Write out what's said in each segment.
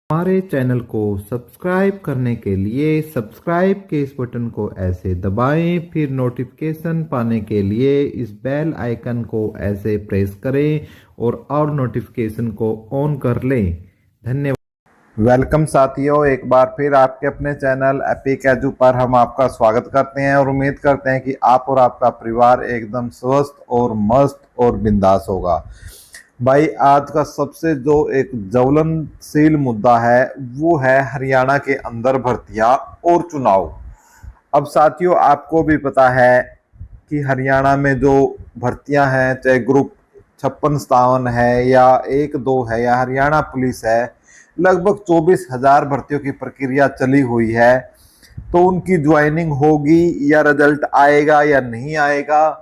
हमारे चैनल को सब्सक्राइब करने के लिए सब्सक्राइब के इस बटन को ऐसे दबाएं, फिर नोटिफिकेशन पाने के लिए इस बेल आइकन को ऐसे प्रेस करें और नोटिफिकेशन को ऑन कर लें। धन्यवाद। वेलकम साथियों, एक बार फिर आपके अपने चैनल एपिक एजू पर हम आपका स्वागत करते हैं और उम्मीद करते हैं कि आप और आपका परिवार एकदम स्वस्थ और मस्त और बिंदास होगा। भाई, आज का सबसे जो एक ज्वलनशील मुद्दा है वो है हरियाणा के अंदर भर्तियां और चुनाव। अब साथियों, आपको भी पता है कि हरियाणा में जो भर्तियां हैं, चाहे ग्रुप 56-57 है या 1-2 है या हरियाणा पुलिस है, लगभग 24,000 भर्तियों की प्रक्रिया चली हुई है। तो उनकी ज्वाइनिंग होगी या रिजल्ट आएगा या नहीं आएगा,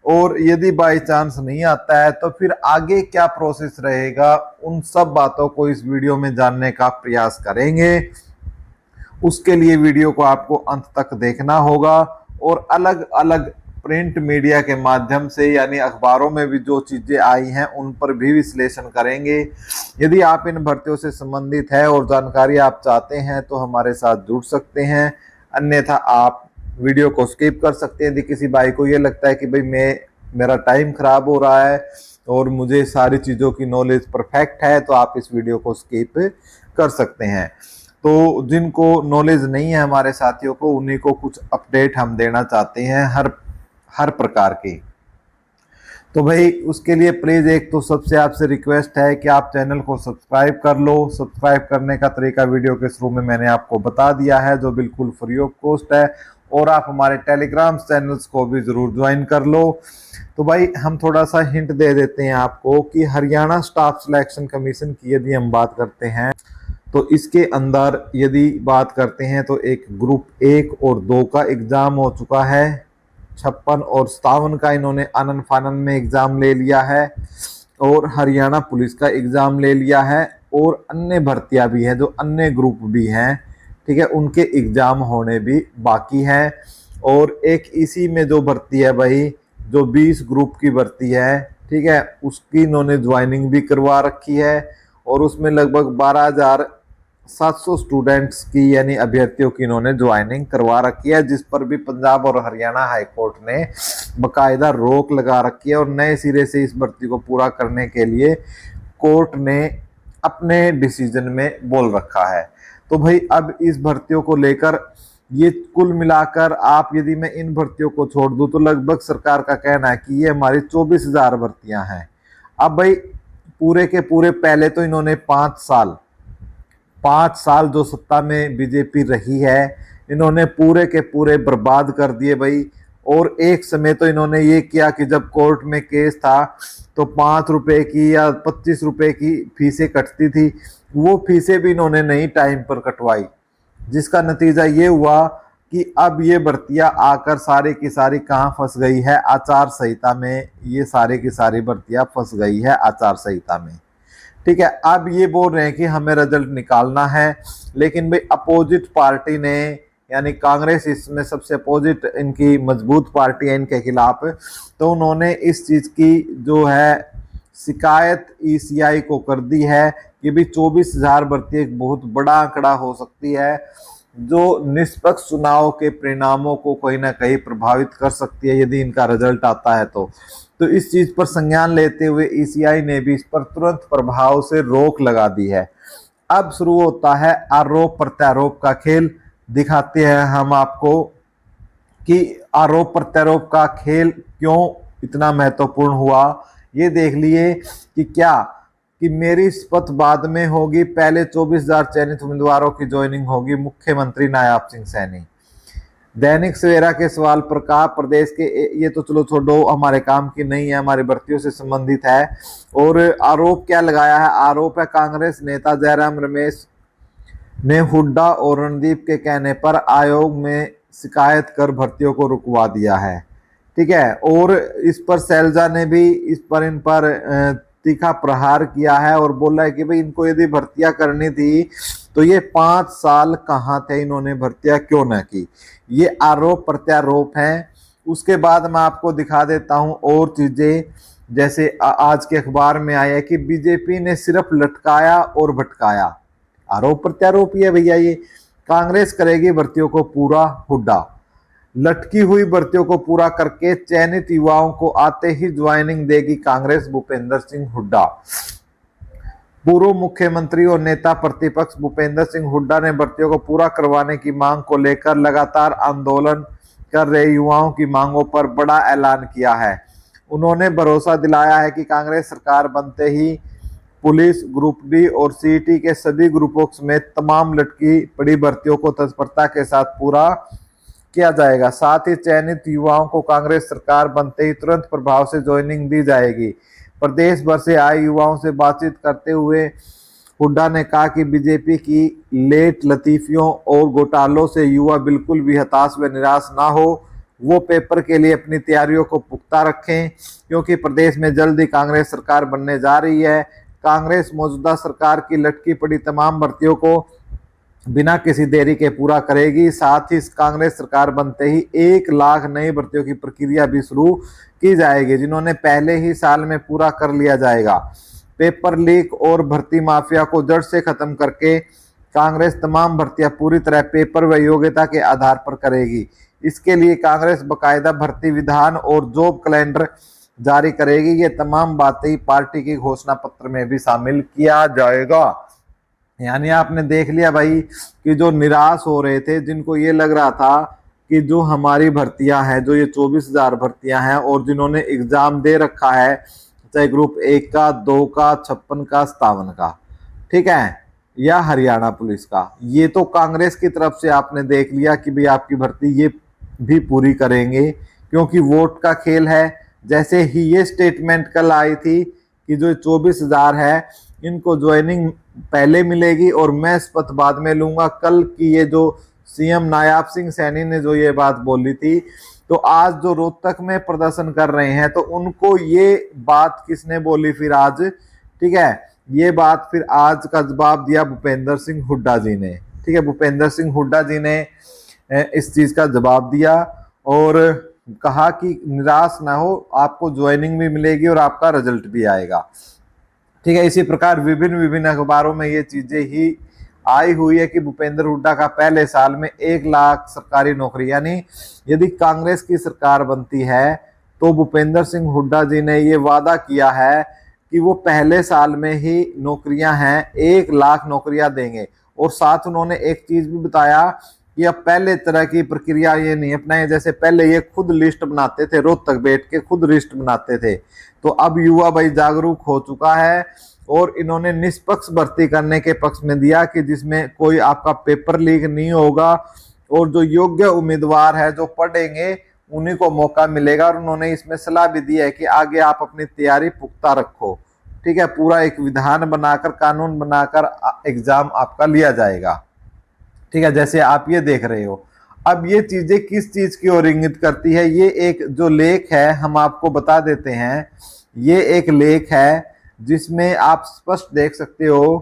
और यदि बाई चांस नहीं आता है तो फिर आगे क्या प्रोसेस रहेगा, उन सब बातों को इस वीडियो में जानने का प्रयास करेंगे। उसके लिए वीडियो को आपको अंत तक देखना होगा और अलग अलग प्रिंट मीडिया के माध्यम से यानी अखबारों में भी जो चीजें आई हैं उन पर भी विश्लेषण करेंगे। यदि आप इन भर्तियों से संबंधित है और जानकारी आप चाहते हैं तो हमारे साथ जुड़ सकते हैं, अन्यथा आप वीडियो को स्किप कर सकते हैं। यदि किसी भाई को ये लगता है कि भाई मेरा टाइम खराब हो रहा है और मुझे सारी चीज़ों की नॉलेज परफेक्ट है, तो आप इस वीडियो को स्किप कर सकते हैं। तो जिनको नॉलेज नहीं है हमारे साथियों को, उन्हीं को कुछ अपडेट हम देना चाहते हैं हर प्रकार की। तो भाई, उसके लिए प्लीज़ एक तो सबसे आपसे रिक्वेस्ट है कि आप चैनल को सब्सक्राइब कर लो। सब्सक्राइब करने का तरीका वीडियो के शुरू में मैंने आपको बता दिया है, जो बिल्कुल फ्री ऑफ कॉस्ट है, और आप हमारे टेलीग्राम चैनल्स को भी ज़रूर ज्वाइन कर लो। तो भाई, हम थोड़ा सा हिंट दे देते हैं आपको कि हरियाणा स्टाफ सिलेक्शन कमीशन की यदि हम बात करते हैं तो इसके अंदर यदि बात करते हैं तो एक ग्रुप 1 और 2 का एग्ज़ाम हो चुका है। 56 और 57 का इन्होंने आनन फानन में एग्ज़ाम ले लिया है, और हरियाणा पुलिस का एग्ज़ाम ले लिया है, और अन्य भर्तियां भी हैं जो अन्य ग्रुप भी हैं, ठीक है, उनके एग्ज़ाम होने भी बाकी हैं। और एक इसी में जो भर्ती है भाई, जो 20 ग्रुप की भर्ती है, ठीक है, उसकी इन्होंने ज्वाइनिंग भी करवा रखी है, और उसमें लगभग 12,700 स्टूडेंट्स की यानी अभ्यर्थियों की इन्होंने ज्वाइनिंग करवा रखी है, जिस पर भी पंजाब और हरियाणा हाई कोर्ट ने बकायदा रोक लगा रखी है, और नए सिरे से इस भर्ती को पूरा करने के लिए कोर्ट ने अपने डिसीजन में बोल रखा है। तो भाई, अब इस भर्तियों को लेकर ये कुल मिलाकर आप यदि मैं इन भर्तियों को छोड़ दूं तो लगभग सरकार का कहना है कि ये हमारी 24,000 भर्तियां हैं। अब भाई, पूरे के पूरे पहले तो इन्होंने 5 साल जो सत्ता में बीजेपी रही है, इन्होंने पूरे के पूरे बर्बाद कर दिए भाई। और एक समय तो इन्होंने ये किया कि जब कोर्ट में केस था तो 5 रुपए की या 25 रुपए की फीसें कटती थी, वो फीसें भी इन्होंने नहीं टाइम पर कटवाई, जिसका नतीजा ये हुआ कि अब ये भर्तियां आकर सारी की सारी कहाँ फंस गई है, आचार संहिता में। ये सारी की सारी भर्तियां फंस गई है आचार संहिता में, ठीक है। अब ये बोल रहे हैं कि हमें रिजल्ट निकालना है, लेकिन भाई अपोजिट पार्टी ने यानी कांग्रेस इसमें सबसे अपोजिट इनकी मजबूत पार्टी है इनके खिलाफ, तो उन्होंने इस चीज की जो है शिकायत ईसीआई को कर दी है कि भाई 24,000 भर्ती एक बहुत बड़ा आंकड़ा हो सकती है, जो निष्पक्ष चुनाव के परिणामों को कहीं ना कहीं प्रभावित कर सकती है यदि इनका रिजल्ट आता है तो इस चीज पर संज्ञान लेते हुए ईसीआई ने भी इस पर तुरंत प्रभाव से रोक लगा दी है। अब शुरू होता है आरोप प्रत्यारोप का खेल। दिखाते हैं हम आपको कि आरोप प्रत्यारोप का खेल क्यों इतना महत्वपूर्ण हुआ। ये देख लिए कि क्या कि मेरी शपथ बाद में होगी, पहले 24,000 चयनित उम्मीदवारों की ज्वाइनिंग होगी, मुख्यमंत्री नायाब सिंह सैनी। दैनिक सवेरा के सवाल पर कहा प्रदेश के, ये तो चलो छोड़ो, हमारे काम की नहीं है, हमारी भर्तियों से संबंधित है। और आरोप क्या लगाया है? आरोप है कांग्रेस नेता जयराम रमेश ने हुड्डा और रणदीप के कहने पर आयोग में शिकायत कर भर्तियों को रुकवा दिया है, ठीक है। और इस पर शैलजा ने भी इन पर तीखा प्रहार किया है और बोला है कि भाई इनको यदि भर्तियां करनी थी तो ये 5 साल कहाँ थे, इन्होंने भर्तियां क्यों न की। ये आरोप प्रत्यारोप हैं। उसके बाद मैं आपको दिखा देता हूं और चीजें, जैसे आज के अखबार में आया है कि बीजेपी ने सिर्फ लटकाया और भटकाया, आरोप प्रत्यारोप ही है भैया ये। कांग्रेस करेगी भर्तियों को पूरा हुड्डा, लटकी हुई भर्तियों को पूरा करके चयनित युवाओं को आते ही ज्वाइनिंग देगी कांग्रेस, भूपेंद्र सिंह हुड्डा। पूर्व मुख्यमंत्री और नेता प्रतिपक्ष भूपेंद्र सिंह हुड्डा ने भर्तियों को पूरा करवाने की मांग को लेकर लगातार आंदोलन कर रहे युवाओं की मांगों पर बड़ा ऐलान किया है। उन्होंने भरोसा दिलाया है कि कांग्रेस सरकार बनते ही पुलिस, ग्रुप डी और सीईटी के सभी ग्रुपों समेत तमाम लटकी पड़ी भर्तियों को तत्परता के साथ पूरा किया जाएगा। साथ ही चयनित युवाओं को कांग्रेस सरकार बनते ही तुरंत प्रभाव से ज्वाइनिंग दी जाएगी। प्रदेश भर से आए युवाओं से बातचीत करते हुए हुड्डा ने कहा कि बीजेपी की लेट लतीफियों और घोटालों से युवा बिल्कुल भी हताश व निराश ना हो। वो पेपर के लिए अपनी तैयारियों को पुख्ता रखें, क्योंकि प्रदेश में जल्द ही कांग्रेस सरकार बनने जा रही है। कांग्रेस मौजूदा सरकार की लटकी पड़ी तमाम भर्तियों को बिना किसी देरी के पूरा करेगी। साथ ही कांग्रेस सरकार बनते ही 1 लाख नई भर्तियों की प्रक्रिया भी शुरू की जाएगी, जिन्होंने पहले ही साल में पूरा कर लिया जाएगा। पेपर लीक और भर्ती माफिया को जड़ से खत्म करके कांग्रेस तमाम भर्तियां पूरी तरह पेपर व योग्यता के आधार पर करेगी। इसके लिए कांग्रेस बकायदा भर्ती विधान और जॉब कैलेंडर जारी करेगी। ये तमाम बातें पार्टी की घोषणा पत्र में भी शामिल किया जाएगा। यानी आपने देख लिया भाई कि जो निराश हो रहे थे, जिनको ये लग रहा था कि जो हमारी भर्तियां हैं, जो ये 24,000 भर्तियां हैं और जिन्होंने एग्जाम दे रखा है, चाहे ग्रुप 1 का, 2 का, 56 का, 57 का, ठीक है, या हरियाणा पुलिस का, ये तो कांग्रेस की तरफ से आपने देख लिया कि भाई आपकी भर्ती ये भी पूरी करेंगे, क्योंकि वोट का खेल है। जैसे ही ये स्टेटमेंट कल आई थी कि जो 24,000 है इनको ज्वाइनिंग पहले मिलेगी और मैं शपथ बाद में लूंगा, कल की ये जो सीएम नायाब सिंह सैनी ने जो ये बात बोली थी, तो आज जो रोहतक में प्रदर्शन कर रहे हैं तो उनको ये बात किसने बोली फिर आज, ठीक है, ये बात फिर आज का जवाब दिया भूपेंद्र सिंह हुड्डा जी ने, ठीक है, भूपेंद्र सिंह हुड्डा जी ने इस चीज का जवाब दिया और कहा कि निराश ना हो, आपको ज्वाइनिंग भी मिलेगी और आपका रिजल्ट भी आएगा, ठीक है। इसी प्रकार विभिन्न अखबारों में ये चीजें ही आई हुई है कि भूपेंद्र हुड्डा का पहले साल में 1 लाख सरकारी नौकरी, यानी यदि कांग्रेस की सरकार बनती है तो भूपेंद्र सिंह हुड्डा जी ने ये वादा किया है कि वो पहले साल में ही नौकरियां हैं 1 लाख नौकरियां देंगे। और साथ उन्होंने एक चीज भी बताया कि अब पहले तरह की प्रक्रिया ये नहीं अपनाए, जैसे पहले ये खुद लिस्ट बनाते थे, रोहतक बैठ के खुद लिस्ट बनाते थे, तो अब युवा भाई जागरूक हो चुका है और इन्होंने निष्पक्ष भर्ती करने के पक्ष में दिया कि जिसमें कोई आपका पेपर लीक नहीं होगा और जो योग्य उम्मीदवार है जो पढ़ेंगे उन्हीं को मौका मिलेगा। और उन्होंने इसमें सलाह भी दी है कि आगे आप अपनी तैयारी पुख्ता रखो, ठीक है, पूरा एक विधान बनाकर, कानून बनाकर एग्जाम आपका लिया जाएगा, ठीक है, जैसे आप ये देख रहे हो। अब ये चीजें किस चीज की ओर इंगित करती है, ये एक जो लेख है हम आपको बता देते हैं। ये एक लेख है जिसमें आप स्पष्ट देख सकते हो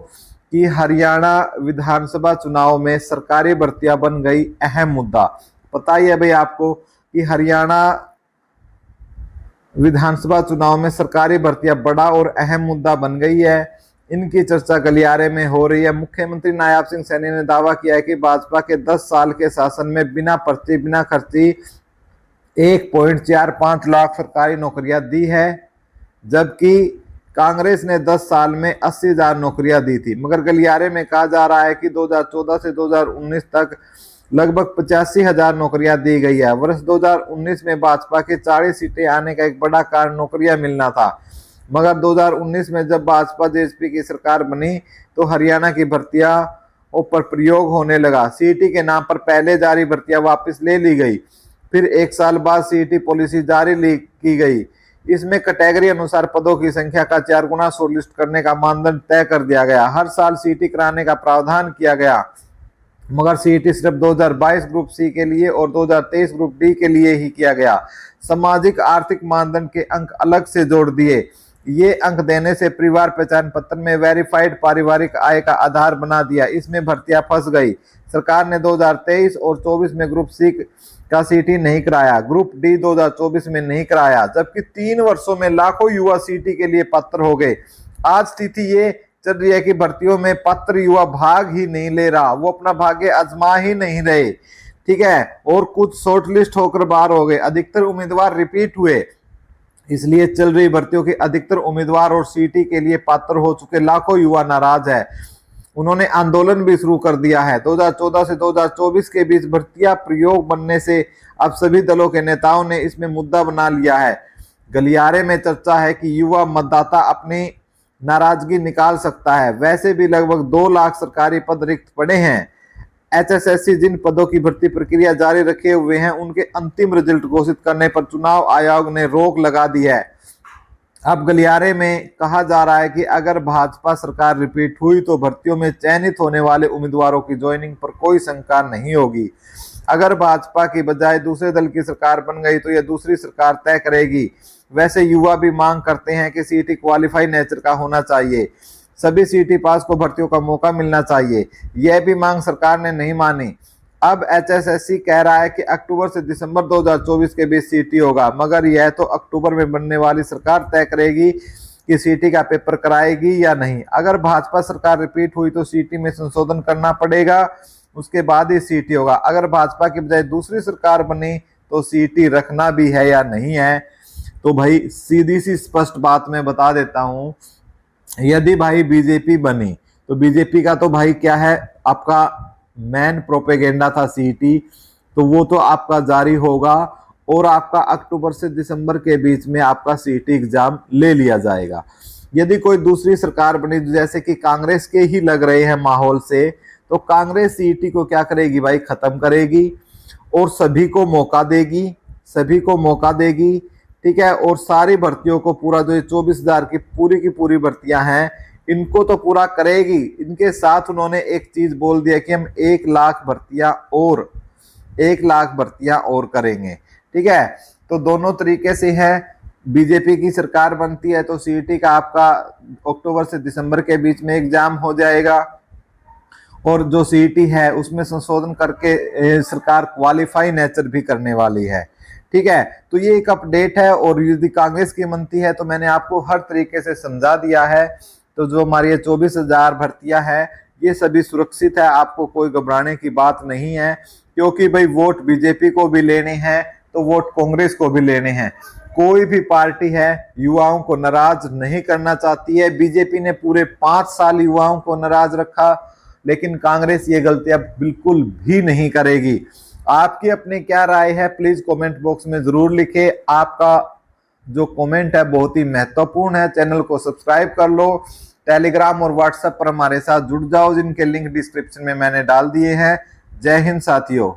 कि हरियाणा विधानसभा चुनाव में सरकारी भर्तियां बन गई अहम मुद्दा। पता ही है भाई आपको कि हरियाणा विधानसभा चुनाव में सरकारी भर्तियां बड़ा और अहम मुद्दा बन गई है। इनकी चर्चा गलियारे में हो रही है। मुख्यमंत्री नायाब सिंह सैनी ने दावा किया है कि भाजपा के 10 साल के शासन में बिना पर्ची बिना खर्ची 1.45 लाख सरकारी नौकरियां दी है, जबकि कांग्रेस ने 10 साल में 80,000 नौकरियां दी थी। मगर गलियारे में कहा जा रहा है कि 2014 से 2019 तक लगभग 85,000 नौकरियां दी गई है। वर्ष 2019 में भाजपा के 40 सीटें आने का एक बड़ा कारण नौकरियां मिलना था, मगर 2019 में जब भाजपा जेएसपी की सरकार बनी तो हरियाणा की भर्तियां पर प्रयोग होने लगा। सीईटी के नाम पर पहले जारी भर्तियां वापस ले ली गई, फिर 1 साल बाद सीईटी पॉलिसी जारी की गई। इसमें कैटेगरी अनुसार पदों की संख्या का 4 गुना शॉर्टलिस्ट करने का मानदंड तय कर दिया गया। हर साल सीईटी कराने का प्रावधान किया गया, मगर सीईटी सिर्फ 2022 ग्रुप सी के लिए और 2023 ग्रुप डी के लिए ही किया गया। सामाजिक आर्थिक मानदंड के अंक अलग से जोड़ दिए। ये अंक देने से परिवार पहचान पत्र में वेरीफाइड पारिवारिक आय का आधार बना दिया। इसमें भर्तियां फंस गई। सरकार ने 2023 और 24 में ग्रुप सी का सीईटी नहीं कराया, ग्रुप डी 2024 में नहीं कराया, जबकि 3 वर्षों में लाखों युवा सीईटी के लिए पात्र हो गए। आज स्थिति ये चल रही है कि भर्तियों में पात्र युवा भाग ही नहीं ले रहा, वो अपना भाग्य आजमा ही नहीं रहे, ठीक है। और कुछ शॉर्टलिस्ट होकर बाहर हो गए, अधिकतर उम्मीदवार रिपीट हुए, इसलिए चल रही भर्तियों के अधिकतर उम्मीदवार और सीटी के लिए पात्र हो चुके लाखों युवा नाराज है। उन्होंने आंदोलन भी शुरू कर दिया है। 2014 से 2024 के बीच भर्तियां प्रयोग बनने से अब सभी दलों के नेताओं ने इसमें मुद्दा बना लिया है। गलियारे में चर्चा है कि युवा मतदाता अपनी नाराजगी निकाल सकता है। वैसे भी लगभग 2 लाख सरकारी पद रिक्त पड़े हैं। एचएसएससी जिन पदों की भर्ती प्रक्रिया जारी रखे हुए हैं, उनके अंतिम रिजल्ट घोषित करने पर चुनाव आयोग ने रोक लगा दी है। अब गलियारे में कहा जा रहा है कि अगर भाजपा सरकार रिपीट हुई तो भर्तियों में चयनित होने वाले उम्मीदवारों की ज्वाइनिंग पर कोई शंका नहीं होगी। अगर भाजपा की बजाय दूसरे दल की सरकार बन गई तो यह दूसरी सरकार तय करेगी। वैसे युवा भी मांग करते हैं कि सीटी क्वालिफाई नेचर का होना चाहिए, सभी सीटी पास को भर्तियों का मौका मिलना चाहिए। यह भी मांग सरकार ने नहीं मानी। अब एचएसएससी कह रहा है कि अक्टूबर से दिसंबर 2024 के बीच सीटी होगा, मगर यह तो अक्टूबर में बनने वाली सरकार तय करेगी कि सीटी का पेपर कराएगी या नहीं। अगर भाजपा सरकार रिपीट हुई तो सीटी में संशोधन करना पड़ेगा, उसके बाद ही सीटी होगा। अगर भाजपा की बजाय दूसरी सरकार बनी तो सीटी रखना भी है या नहीं है। तो भाई सीधी सी स्पष्ट बात मैं बता देता हूं, यदि भाई बीजेपी बनी तो बीजेपी का तो भाई क्या है, आपका मेन प्रोपेगेंडा था सीटी, तो वो तो आपका जारी होगा और आपका अक्टूबर से दिसंबर के बीच में आपका सीटी एग्जाम ले लिया जाएगा। यदि कोई दूसरी सरकार बनी, जैसे कि कांग्रेस के ही लग रहे हैं माहौल से, तो कांग्रेस सीटी को क्या करेगी भाई, खत्म करेगी और सभी को मौका देगी, सभी को मौका देगी, ठीक है। और सारी भर्तियों को पूरा, जो 24,000 की पूरी भर्तियां हैं, इनको तो पूरा करेगी। इनके साथ उन्होंने एक चीज बोल दिया कि हम 1 लाख भर्तियां और करेंगे, ठीक है। तो दोनों तरीके से है, बीजेपी की सरकार बनती है तो सीटी का आपका अक्टूबर से दिसंबर के बीच में एग्जाम हो जाएगा और जो सीटी है उसमें संशोधन करके सरकार क्वालिफाई नेचर भी करने वाली है, ठीक है। तो ये एक अपडेट है। और यदि कांग्रेस की बनती है तो मैंने आपको हर तरीके से समझा दिया है। तो जो हमारी ये 24,000 भर्तियां हैं, ये सभी सुरक्षित है, आपको कोई घबराने की बात नहीं है, क्योंकि भाई वोट बीजेपी को भी लेने हैं तो वोट कांग्रेस को भी लेने हैं। कोई भी पार्टी है युवाओं को नाराज नहीं करना चाहती है। बीजेपी ने पूरे 5 साल युवाओं को नाराज रखा, लेकिन कांग्रेस ये गलतियां बिल्कुल भी नहीं करेगी। आपकी अपनी क्या राय है, प्लीज कमेंट बॉक्स में जरूर लिखें। आपका जो कमेंट है बहुत ही महत्वपूर्ण है। चैनल को सब्सक्राइब कर लो, टेलीग्राम और व्हाट्सएप पर हमारे साथ जुड़ जाओ, जिनके लिंक डिस्क्रिप्शन में मैंने डाल दिए हैं। जय हिंद साथियों।